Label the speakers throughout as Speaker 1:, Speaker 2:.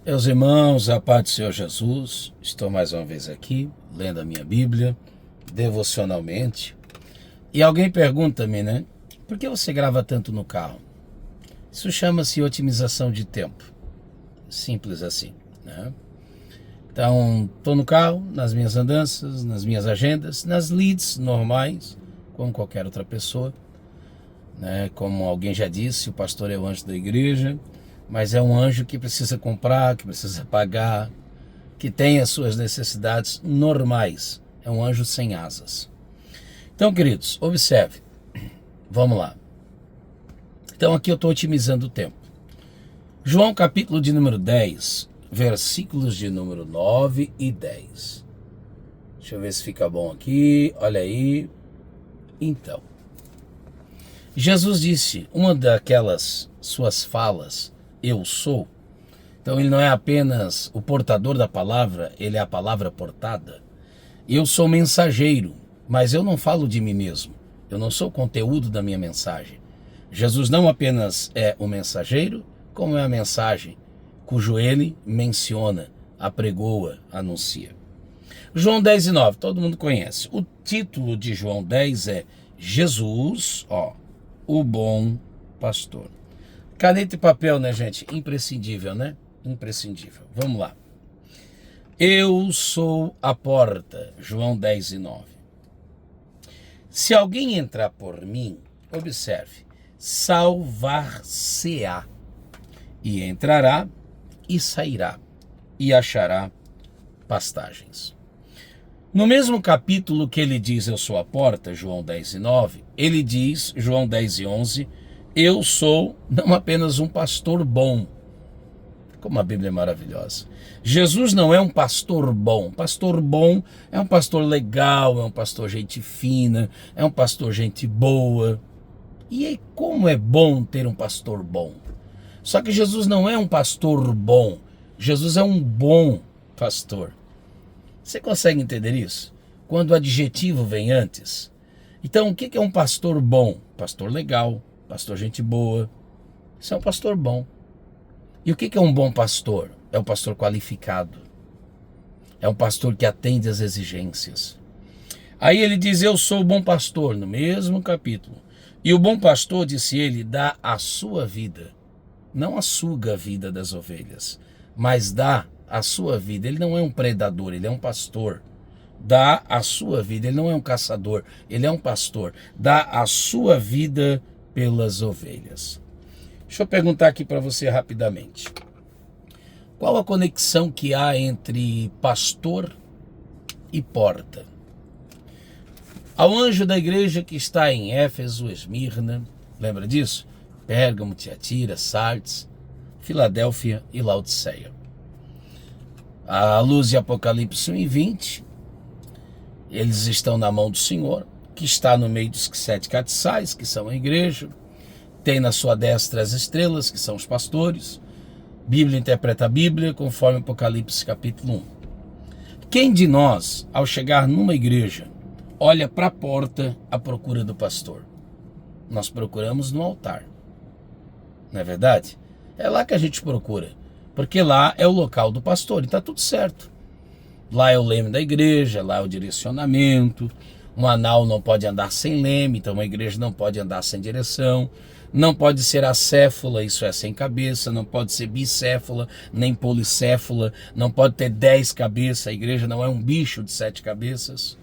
Speaker 1: Meus irmãos, a paz do Senhor Jesus, estou mais uma vez aqui, lendo a minha Bíblia, devocionalmente. E alguém pergunta-me, né? Por que você grava tanto no carro? Isso chama-se otimização de tempo. Simples assim, né? Então, estou no carro, nas minhas andanças, nas minhas agendas, nas leads normais, como qualquer outra pessoa, né? Como alguém já disse, o pastor é o anjo da igreja, mas é um anjo que precisa comprar, que precisa pagar, que tem as suas necessidades normais. É um anjo sem asas. Então, queridos, observe. Vamos lá. Então, aqui eu estou otimizando o tempo. João, capítulo de número 10, versículos de número 9 e 10. Deixa eu ver se fica bom aqui. Olha aí. Então, Jesus disse, uma daquelas suas falas, eu sou. Então ele não é apenas o portador da palavra, ele é a palavra portada. Eu sou mensageiro, mas eu não falo de mim mesmo. Eu não sou o conteúdo da minha mensagem. Jesus não apenas é o mensageiro, como é a mensagem, cujo ele menciona, apregoa, anuncia. João 10 e 9, todo mundo conhece. O título de João 10 é Jesus, o bom pastor. Caneta e papel, né, gente? Imprescindível, né? Imprescindível. Vamos lá. Eu sou a porta. João 10 e 9. Se alguém entrar por mim, observe, salvar-se-á. E entrará e sairá. E achará pastagens. No mesmo capítulo que ele diz eu sou a porta, João 10 e 9, ele diz, João 10 e 11, eu sou não apenas um pastor bom. Como a Bíblia é maravilhosa. Jesus não é um pastor bom. Pastor bom é um pastor legal, é um pastor gente fina, é um pastor gente boa. E aí, como é bom ter um pastor bom? Só que Jesus não é um pastor bom. Jesus é um bom pastor. Você consegue entender isso? Quando o adjetivo vem antes. Então, o que é um pastor bom? Pastor legal, pastor gente boa. Isso é um pastor bom. E o que é um bom pastor? É um pastor qualificado. É um pastor que atende às exigências. Aí ele diz, eu sou o bom pastor, no mesmo capítulo. E o bom pastor, disse ele, dá a sua vida. Não suga a vida das ovelhas, mas dá a sua vida. Ele não é um predador, ele é um pastor. Dá a sua vida, ele não é um caçador, ele é um pastor. Dá a sua vida pelas ovelhas. Deixa eu perguntar aqui para você rapidamente. Qual a conexão que há entre pastor e porta? Ao anjo da igreja que está em Éfeso, Esmirna, lembra disso? Pérgamo, Tiatira, Sardes, Filadélfia e Laodiceia. À luz de Apocalipse 1 e 20, eles estão na mão do Senhor, que está no meio dos 7 castiçais, que são a igreja, tem na sua destra as estrelas, que são os pastores. Bíblia interpreta a Bíblia conforme Apocalipse capítulo 1. Quem de nós, ao chegar numa igreja, olha para a porta à procura do pastor? Nós procuramos no altar. Não é verdade? É lá que a gente procura, porque lá é o local do pastor e está tudo certo. Lá é o leme da igreja, lá é o direcionamento. Um anal não pode andar sem leme, então uma igreja não pode andar sem direção. Não pode ser acéfala, isso é sem cabeça, não pode ser bicéfala, nem policéfala, não pode ter 10 cabeças, a igreja não é um bicho de 7 cabeças.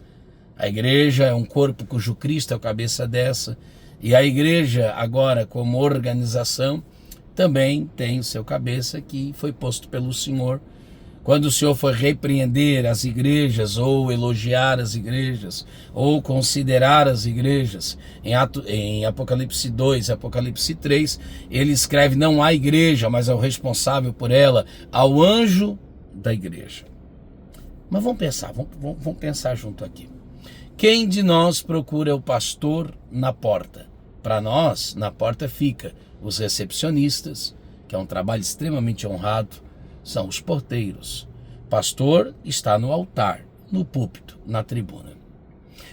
Speaker 1: A igreja é um corpo cujo Cristo é a cabeça dessa, e a igreja agora como organização também tem o seu cabeça que foi posto pelo Senhor. Quando o Senhor for repreender as igrejas, ou elogiar as igrejas, ou considerar as igrejas, em Apocalipse 2, Apocalipse 3, ele escreve, não há igreja, mas é o responsável por ela, ao anjo da igreja. Mas vamos pensar junto aqui. Quem de nós procura o pastor na porta? Para nós, na porta fica os recepcionistas, que é um trabalho extremamente honrado, são os porteiros. Pastor está no altar, no púlpito, na tribuna.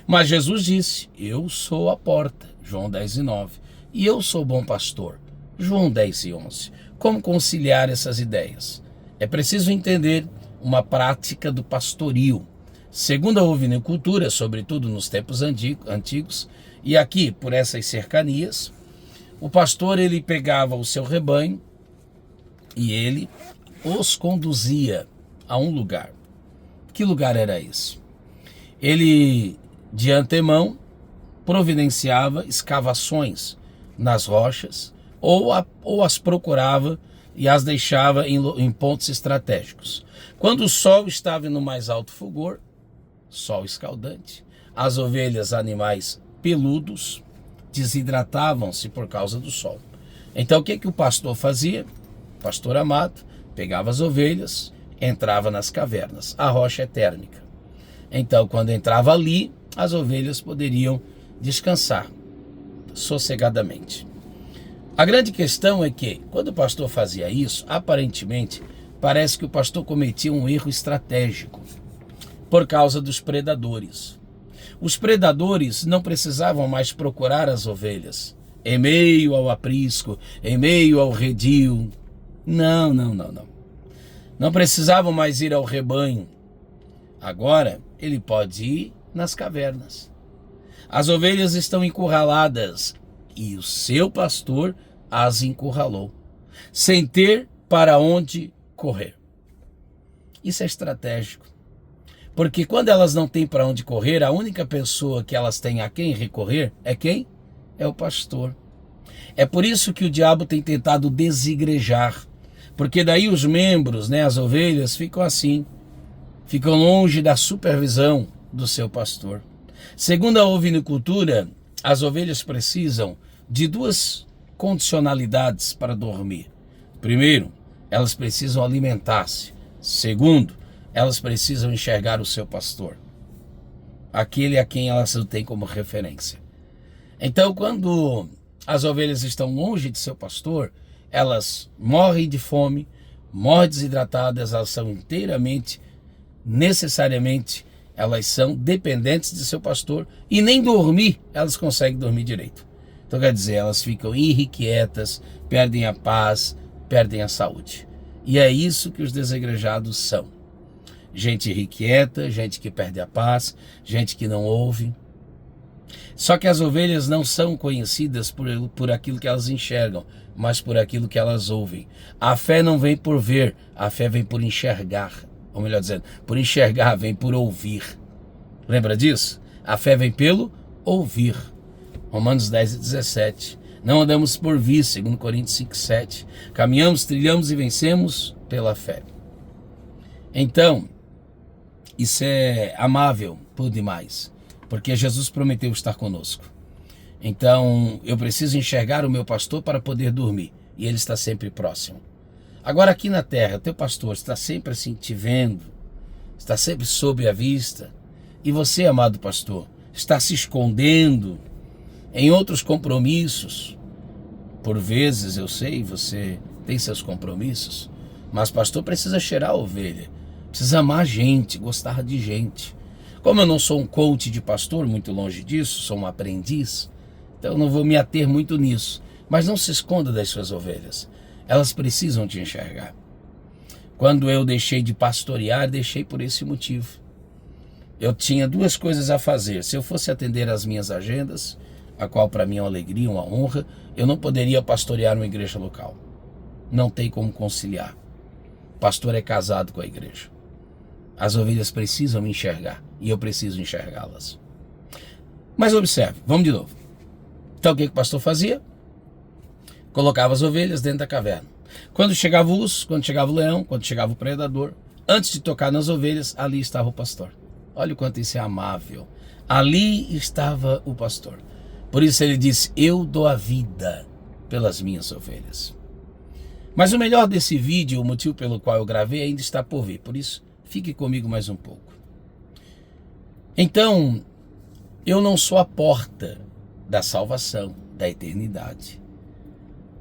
Speaker 1: Mas Jesus disse, eu sou a porta, João 10 e 9, e eu sou o bom pastor, João 10 e 11. Como conciliar essas ideias? É preciso entender uma prática do pastoril. Segundo a ovinicultura, sobretudo nos tempos antigos, e aqui por essas cercanias, o pastor ele pegava o seu rebanho e ele os conduzia a um lugar. Que lugar era esse? Ele, de antemão, providenciava escavações nas rochas ou as procurava e as deixava em pontos estratégicos. Quando o sol estava no mais alto fulgor, sol escaldante, as ovelhas, animais peludos, desidratavam-se por causa do sol. Então o que o pastor fazia? O pastor amado pegava as ovelhas, entrava nas cavernas. A rocha é térmica. Então quando entrava ali, as ovelhas poderiam descansar sossegadamente. A grande questão é que, quando o pastor fazia isso, aparentemente, parece que o pastor cometia um erro estratégico por causa dos predadores. Os predadores não precisavam mais procurar as ovelhas em meio ao aprisco, em meio ao redil. Não. Não precisavam mais ir ao rebanho. Agora, ele pode ir nas cavernas. As ovelhas estão encurraladas e o seu pastor as encurralou, sem ter para onde correr. Isso é estratégico, porque quando elas não têm para onde correr, a única pessoa que elas têm a quem recorrer é quem? É o pastor. É por isso que o diabo tem tentado desigrejar, porque daí os membros, as ovelhas, ficam assim, ficam longe da supervisão do seu pastor. Segundo a ovinicultura, as ovelhas precisam de duas condicionalidades para dormir. Primeiro, elas precisam alimentar-se. Segundo, elas precisam enxergar o seu pastor, aquele a quem elas têm como referência. Então, quando as ovelhas estão longe de seu pastor, elas morrem de fome, morrem desidratadas, elas são necessariamente, elas são dependentes de seu pastor e nem dormir elas conseguem dormir direito. Então quer dizer, elas ficam irrequietas, perdem a paz, perdem a saúde. E é isso que os desigrejados são. Gente irrequieta, gente que perde a paz, gente que não ouve. Só que as ovelhas não são conhecidas por aquilo que elas enxergam, mas por aquilo que elas ouvem. A fé não vem por ver, a fé vem por enxergar. Ou melhor dizendo, por enxergar, vem por ouvir. Lembra disso? A fé vem pelo ouvir. Romanos 10:17. Não andamos por vista, 2 Coríntios 5:7. Caminhamos, trilhamos e vencemos pela fé. Então, isso é amável por demais, porque Jesus prometeu estar conosco. Então, eu preciso enxergar o meu pastor para poder dormir, e ele está sempre próximo. Agora aqui na terra, teu pastor está sempre assim te vendo, está sempre sob a vista, e você, amado pastor, está se escondendo em outros compromissos. Por vezes, eu sei, você tem seus compromissos, mas pastor precisa cheirar a ovelha, precisa amar gente, gostar de gente. Como eu não sou um coach de pastor, muito longe disso, sou um aprendiz, então eu não vou me ater muito nisso. Mas não se esconda das suas ovelhas, elas precisam te enxergar. Quando eu deixei de pastorear, deixei por esse motivo. Eu tinha duas coisas a fazer. Se eu fosse atender às minhas agendas, a qual para mim é uma alegria, uma honra, eu não poderia pastorear uma igreja local. Não tem como conciliar. O pastor é casado com a igreja. As ovelhas precisam me enxergar e eu preciso enxergá-las. Mas observe, vamos de novo. Então o que o pastor fazia? Colocava as ovelhas dentro da caverna. Quando chegava o urso, quando chegava o leão, quando chegava o predador, antes de tocar nas ovelhas, ali estava o pastor. Olha o quanto isso é amável. Ali estava o pastor. Por isso ele disse, eu dou a vida pelas minhas ovelhas. Mas o melhor desse vídeo, o motivo pelo qual eu gravei, ainda está por vir. Por isso, fique comigo mais um pouco. Então, eu não sou a porta da salvação, da eternidade.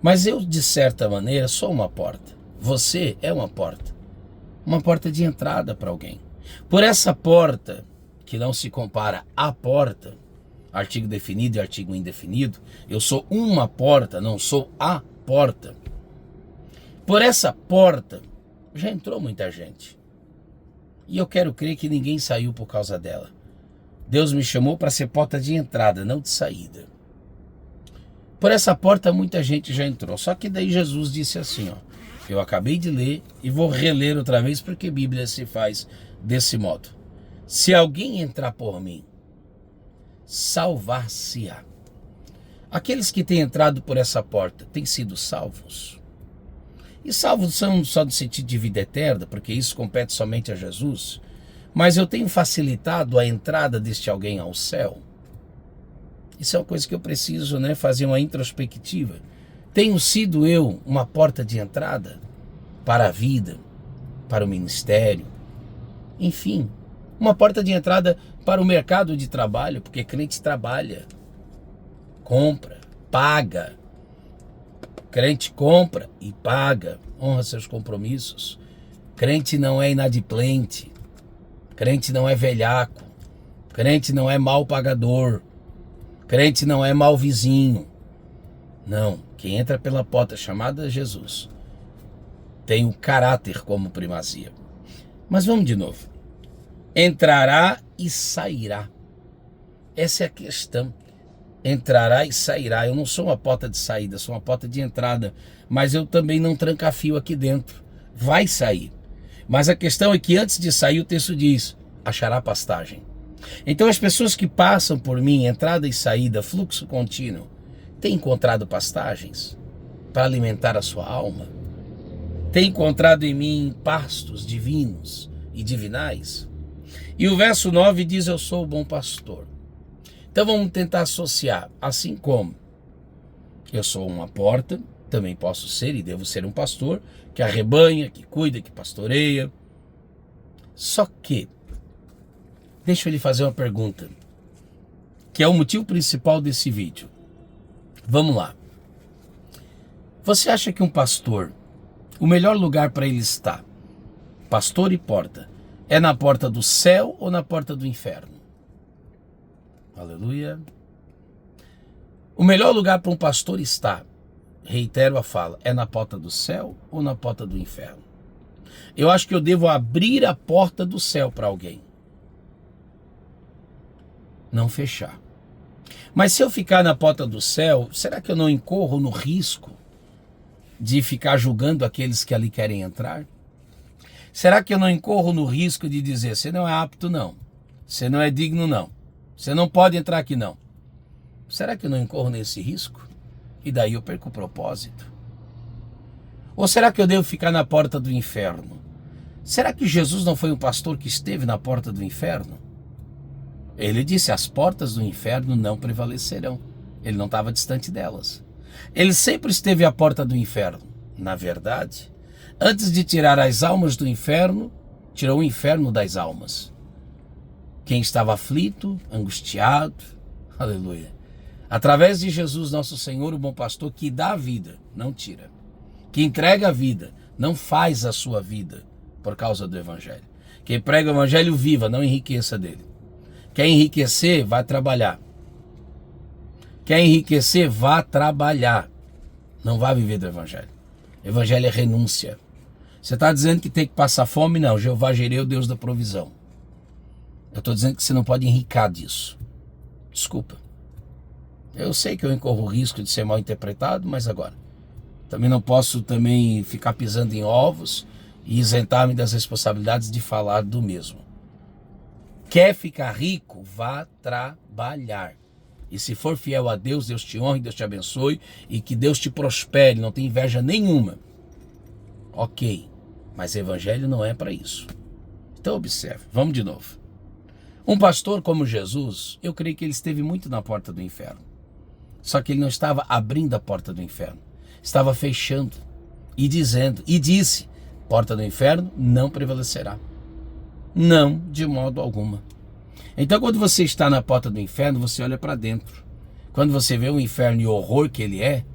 Speaker 1: Mas eu, de certa maneira, sou uma porta. Você é uma porta de entrada para alguém. Por essa porta, que não se compara à porta, artigo definido e artigo indefinido, eu sou uma porta, não sou a porta. Por essa porta, Já entrou muita gente. E eu quero crer que ninguém saiu por causa dela. Deus me chamou para ser porta de entrada, não de saída. Por essa porta muita gente já entrou. Só que daí Jesus disse assim, ó. Eu acabei de ler e vou reler outra vez porque a Bíblia se faz desse modo. Se alguém entrar por mim, salvar-se-á. Aqueles que têm entrado por essa porta têm sido salvos. E salvos são só no sentido de vida eterna, porque isso compete somente a Jesus. Mas eu tenho facilitado a entrada deste alguém ao céu. Isso é uma coisa que eu preciso, fazer uma introspectiva. Tenho sido eu uma porta de entrada para a vida, para o ministério, enfim, uma porta de entrada para o mercado de trabalho, porque crente trabalha, compra, paga. Crente compra e paga, honra seus compromissos. Crente não é inadimplente, crente não é velhaco, crente não é mal pagador, crente não é mau vizinho. Não, quem entra pela porta chamada Jesus tem o caráter como primazia. Mas vamos de novo. Entrará e sairá. Essa é a questão. Entrará e sairá. Eu não sou uma porta de saída, sou uma porta de entrada. Mas eu também não trancafio aqui dentro. Vai sair. Mas a questão é que antes de sair o texto diz, achará pastagem. Então as pessoas que passam por mim, entrada e saída, fluxo contínuo, têm encontrado pastagens para alimentar a sua alma? Tem encontrado em mim pastos divinos e divinais? E o verso 9 diz, eu sou o bom pastor. Então vamos tentar associar, assim como eu sou uma porta, também posso ser e devo ser um pastor, que arrebanha, que cuida, que pastoreia. Só que, deixa eu lhe fazer uma pergunta, que é o motivo principal desse vídeo. Vamos lá. Você acha que um pastor, o melhor lugar para ele estar, pastor e porta, é na porta do céu ou na porta do inferno? Aleluia. O melhor lugar para um pastor estar, reitero a fala, é na porta do céu ou na porta do inferno? Eu acho que eu devo abrir a porta do céu para alguém, não fechar. Mas se eu ficar na porta do céu, será que eu não incorro no risco de ficar julgando aqueles que ali querem entrar? Será que eu não incorro no risco de dizer, você não é apto não, você não é digno não, você não pode entrar aqui não? Será que eu não incorro nesse risco? E daí eu perco o propósito. Ou será que eu devo ficar na porta do inferno? Será que Jesus não foi um pastor que esteve na porta do inferno? Ele disse, as portas do inferno não prevalecerão. Ele não estava distante delas. Ele sempre esteve à porta do inferno. Na verdade, antes de tirar as almas do inferno, tirou o inferno das almas. Quem estava aflito, angustiado, aleluia. Através de Jesus, nosso Senhor, o bom pastor, que dá a vida, não tira. Que entrega a vida, não faz a sua vida por causa do evangelho. Quem prega o evangelho, viva, não enriqueça dele. Quer enriquecer, vá trabalhar. Quer enriquecer, vá trabalhar. Não vá viver do evangelho. Evangelho é renúncia. Você está dizendo que tem que passar fome? Não, Jeová Jireh, o Deus da provisão. Eu estou dizendo que você não pode enricar disso. Desculpa. Eu sei que eu incorro o risco de ser mal interpretado, mas agora. Também não posso ficar pisando em ovos e isentar-me das responsabilidades de falar do mesmo. Quer ficar rico? Vá trabalhar. E se for fiel a Deus, Deus te honre, Deus te abençoe e que Deus te prospere, não tem inveja nenhuma. Ok, mas evangelho não é para isso. Então observe, vamos de novo. Um pastor como Jesus, eu creio que ele esteve muito na porta do inferno. Só que ele não estava abrindo a porta do inferno. Estava fechando e dizendo, e disse, porta do inferno não prevalecerá. Não, de modo alguma. Então quando você está na porta do inferno, você olha para dentro. Quando você vê o inferno e o horror que ele é,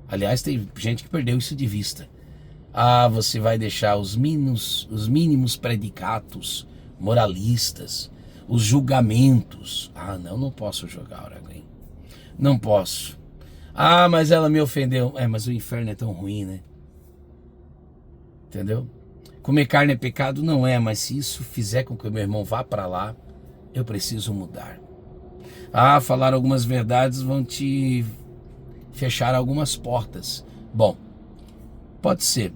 Speaker 1: aliás, tem gente que perdeu isso de vista. Você vai deixar os mínimos predicatos moralistas, os julgamentos. Não posso julgar alguém. Não posso. Mas ela me ofendeu. Mas o inferno é tão ruim, né? Entendeu? Comer carne é pecado? Não é, mas se isso fizer com que o meu irmão vá para lá, eu preciso mudar. Falar algumas verdades vão te fechar algumas portas. Bom, pode ser.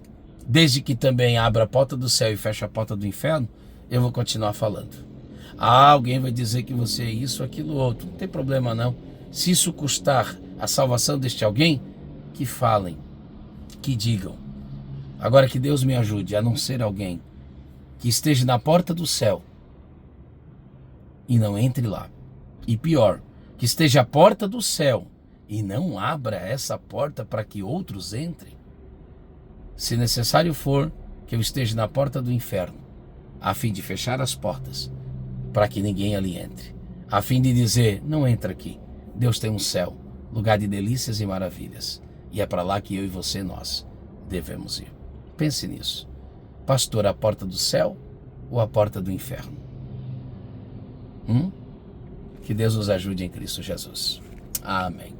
Speaker 1: Desde que também abra a porta do céu e feche a porta do inferno, eu vou continuar falando. Alguém vai dizer que você é isso, aquilo, outro. Não tem problema não. Se isso custar a salvação deste alguém, que falem, que digam. Agora que Deus me ajude a não ser alguém que esteja na porta do céu e não entre lá. E pior, que esteja à porta do céu e não abra essa porta para que outros entrem. Se necessário for, que eu esteja na porta do inferno, a fim de fechar as portas, para que ninguém ali entre. A fim de dizer, não entra aqui. Deus tem um céu, lugar de delícias e maravilhas. E é para lá que eu e você, nós, devemos ir. Pense nisso. Pastor, a porta do céu ou a porta do inferno? Que Deus nos ajude em Cristo Jesus. Amém.